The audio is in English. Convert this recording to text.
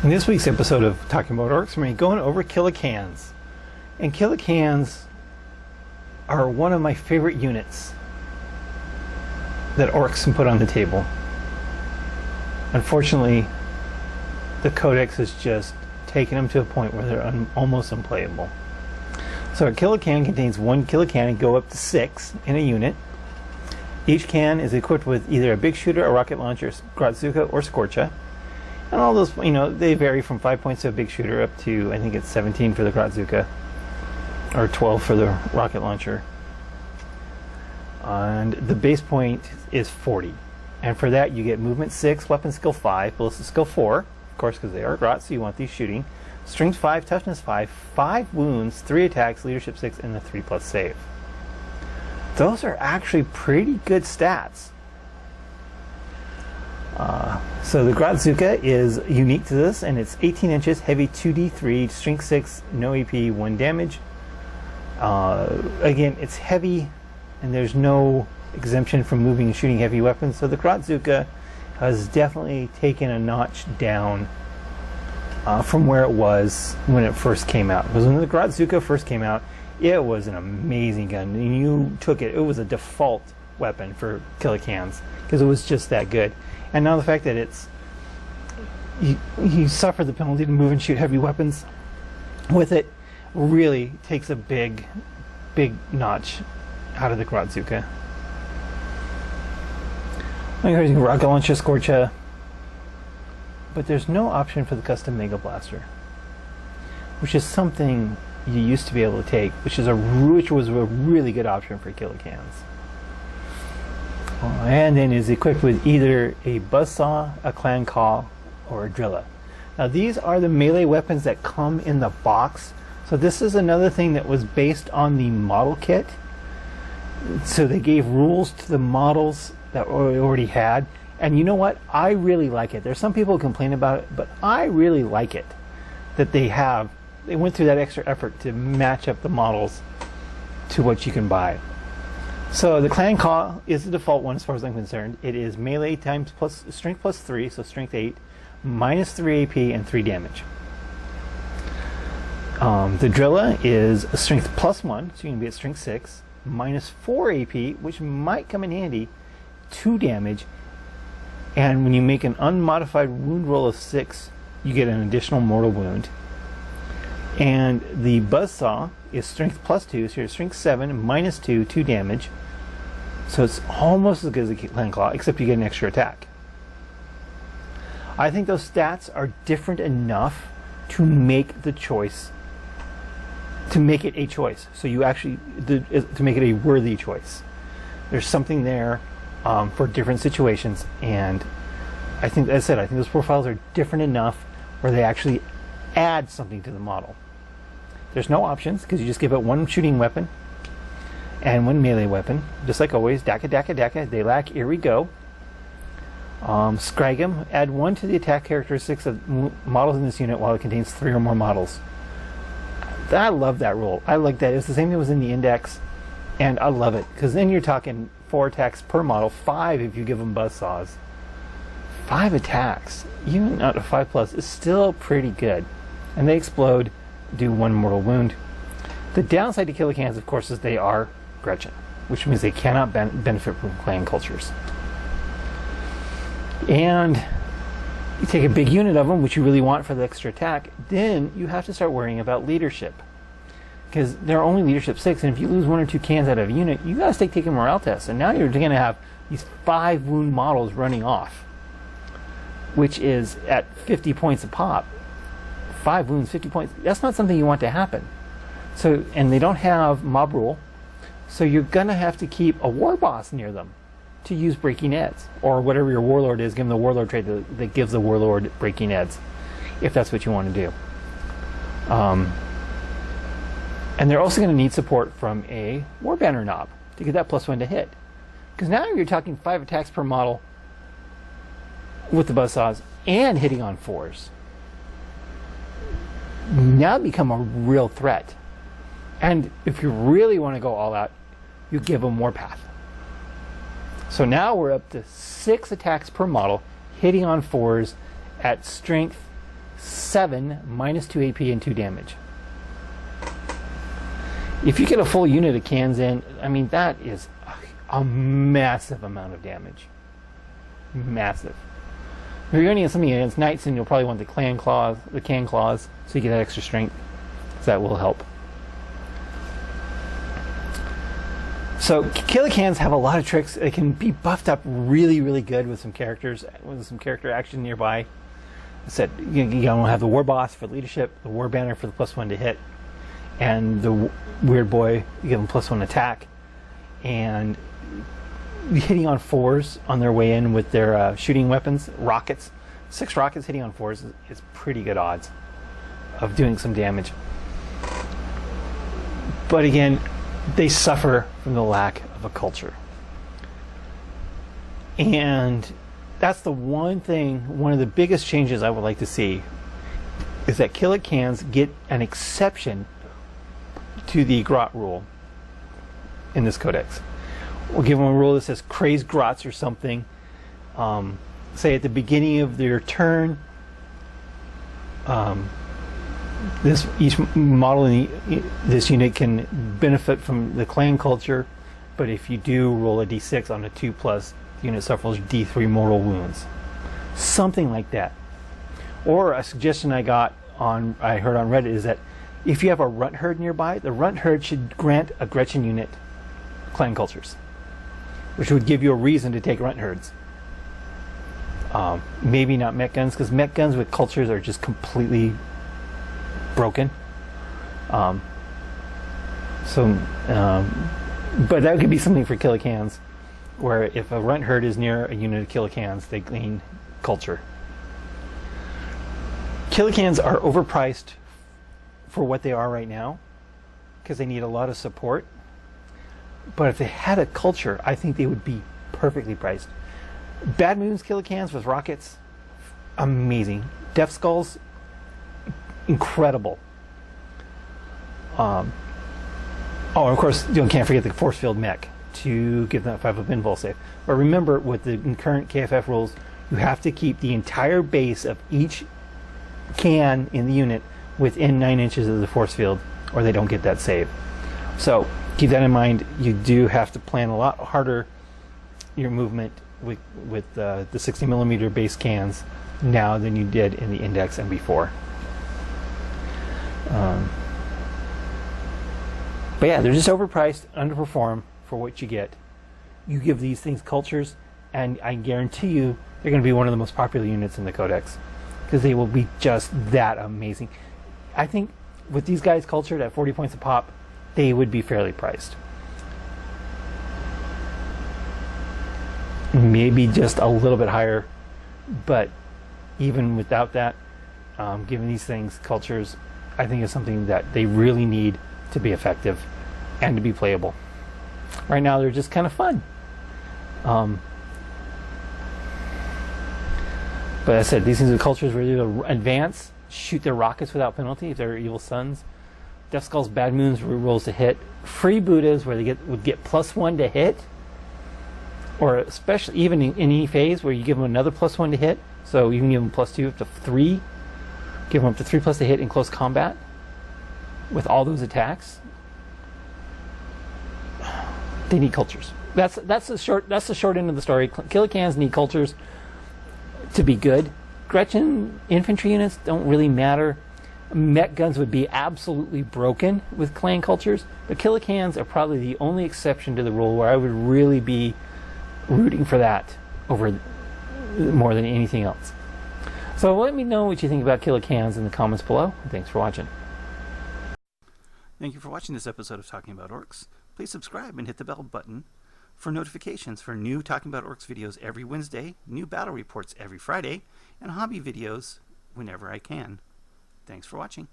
In this week's episode of Talking About Orks, we're going over Killa cans. And Killa cans are one of my favorite units that Orks can put on the table. Unfortunately, the Codex has just taken them to a point where they're almost unplayable. So a Killa can contains one Killa can and go up to 6 in a unit. Each can is equipped with either a big shooter, a rocket launcher, Grotzuka, or Scorcha. And all those, they vary from 5 points to a big shooter up to, I think it's 17 for the Grotzuka, or 12 for the rocket launcher. And the base point is 40. And for that, you get movement 6, weapon skill 5, ballistic skill 4, of course, because they are Grot, so you want these shooting. Strength 5, toughness 5, 5 wounds, 3 attacks, leadership 6, and the 3+ save. Those are actually pretty good stats. So the Grotzuka is unique to this, and it's 18 inches, heavy 2d3, strength 6, no AP, 1 damage. Again, it's heavy, and there's no exemption from moving and shooting heavy weapons, so the Grotzuka has definitely taken a notch down from where it was when it first came out. Because when the Grotzuka first came out, it was an amazing gun, and you took it. It was a default weapon for Killa cans because it was just that good. And now the fact that it's you suffer the penalty to move and shoot heavy weapons with it really takes a big notch out of the Grotzuka. I'm using rocket launcher, Scorcha, but there's no option for the custom Mega Blaster, which is something you used to be able to take, which was a really good option for Killa cans. And then is equipped with either a buzzsaw, a clan call, or a drilla. Now these are the melee weapons that come in the box. So this is another thing that was based on the model kit. So they gave rules to the models that we already had. And you know what? I really like it. There's some people who complain about it, but I really like it that they went through that extra effort to match up the models to what you can buy. So the clan call is the default one as far as I'm concerned. It is melee times plus strength plus 3, so strength 8, minus 3 AP and 3 damage. The drilla is a strength plus 1, so you can be at strength 6, minus 4 AP, which might come in handy, 2 damage, and when you make an unmodified wound roll of 6, you get an additional mortal wound. And the buzzsaw is strength plus 2, so you're at strength 7, minus 2, 2 damage. So it's almost as good as the clan claw, except you get an extra attack. I think those stats are different enough to make the choice, to make it a choice. So you actually, to make it a worthy choice. There's something there for different situations, and I think, as I said, I think those profiles are different enough where they actually add something to the model. There's no options because you just give it one shooting weapon and one melee weapon, just like always. Daka. They lack Here We Go. Scragum. Add 1 to the attack characteristics of models in this unit while it contains 3 or more models. I love that rule. I like that. It's the same thing that was in the index, and I love it because then you're talking 4 attacks per model, 5 if you give them buzzsaws. 5 attacks, even out of 5+, is still pretty good. And they explode, do 1 mortal wound. The downside to Killa cans, of course, is they are Gretchen, which means they cannot benefit from clan cultures. And you take a big unit of them, which you really want for the extra attack, then you have to start worrying about leadership. Because they're only leadership 6, and if you lose 1 or 2 cans out of a unit, you gotta start taking morale tests. And now you're going to have these 5 wound models running off, which is at 50 points a pop. 5 wounds, 50 points. That's not something you want to happen. So, and they don't have mob rule, so you're gonna have to keep a war boss near them to use breaking eds, or whatever your warlord is. Give them the warlord trait that gives the warlord breaking eds, if that's what you want to do. And they're also going to need support from a war banner knob to get that +1 to hit, because now you're talking 5 attacks per model with the buzzsaws and hitting on 4s. Now become a real threat. And if you really want to go all out, you give them Warpath. So now we're up to 6 attacks per model, hitting on 4s at strength 7, minus 2 AP and 2 damage. If you get a full unit of cans in, I mean, that is a massive amount of damage. Massive. If you're going to get something against knights, then you'll probably want the can claws, so you get that extra strength. So that will help. So Killa cans have a lot of tricks. They can be buffed up really, really good with some characters, with some character action nearby. I said you don't have the war boss for leadership, the war banner for the +1 to hit, and the weird boy, you give him +1 attack, and hitting on 4s on their way in with their shooting weapons, rockets. 6 rockets hitting on 4s is pretty good odds of doing some damage. But again, they suffer from the lack of a culture. And that's the one thing, one of the biggest changes I would like to see is that Killa cans get an exception to the grot rule in this codex. We'll give them a rule that says crazed grots or something. Say at the beginning of their turn, each model in this unit can benefit from the clan culture, but if you do roll a d6 on a 2+, the unit suffers d3 mortal wounds. Something like that. Or a suggestion I heard on Reddit is that if you have a runt herd nearby, the runt herd should grant a Gretchen unit clan cultures, which would give you a reason to take runt herds. Maybe not mech guns, because mech guns with cultures are just completely broken. But that could be something for Killa cans, where if a runt herd is near a unit of Killa cans, they gain culture. Killa cans are overpriced for what they are right now, because they need a lot of support. But if they had a culture, I think they would be perfectly priced. Bad Moon's Killa cans with rockets, amazing. Death Skulls, incredible. Oh, of course, you can't forget the force field mech to give them a 5-up invul save. But remember, with the current KFF rules, you have to keep the entire base of each can in the unit within 9 inches of the force field, or they don't get that save. So keep that in mind. You do have to plan a lot harder your movement with the 60mm base cans now than you did in the index and before. But yeah, they're just overpriced, underperform for what you get. You give these things cultures, and I guarantee you they're going to be one of the most popular units in the codex, because they will be just that amazing. I think with these guys cultured at 40 points a pop, they would be fairly priced. Maybe just a little bit higher, but even without that, giving these things cultures, I think is something that they really need to be effective and to be playable. Right now they're just kind of fun. But as I said, these things are cultures where they'll advance, shoot their rockets without penalty if they're evil sons. Death Skull's Bad Moons rolls to hit. Free Buddhas where they would get +1 to hit, or especially even in any phase where you give them another +1 to hit. So you can give them +2 up to 3. Give them up to 3+ to hit in close combat with all those attacks. They need cultures. That's the short end of the story. Killa cans need cultures to be good. Gretchen infantry units don't really matter. Mech guns would be absolutely broken with clan cultures, but Killa cans are probably the only exception to the rule where I would really be rooting for that over more than anything else. So let me know what you think about Killa cans in the comments below. Thanks for watching. Thank you for watching this episode of Talking About Orcs. Please subscribe and hit the bell button for notifications for new Talking About Orcs videos every Wednesday, new battle reports every Friday, and hobby videos whenever I can. Thanks for watching.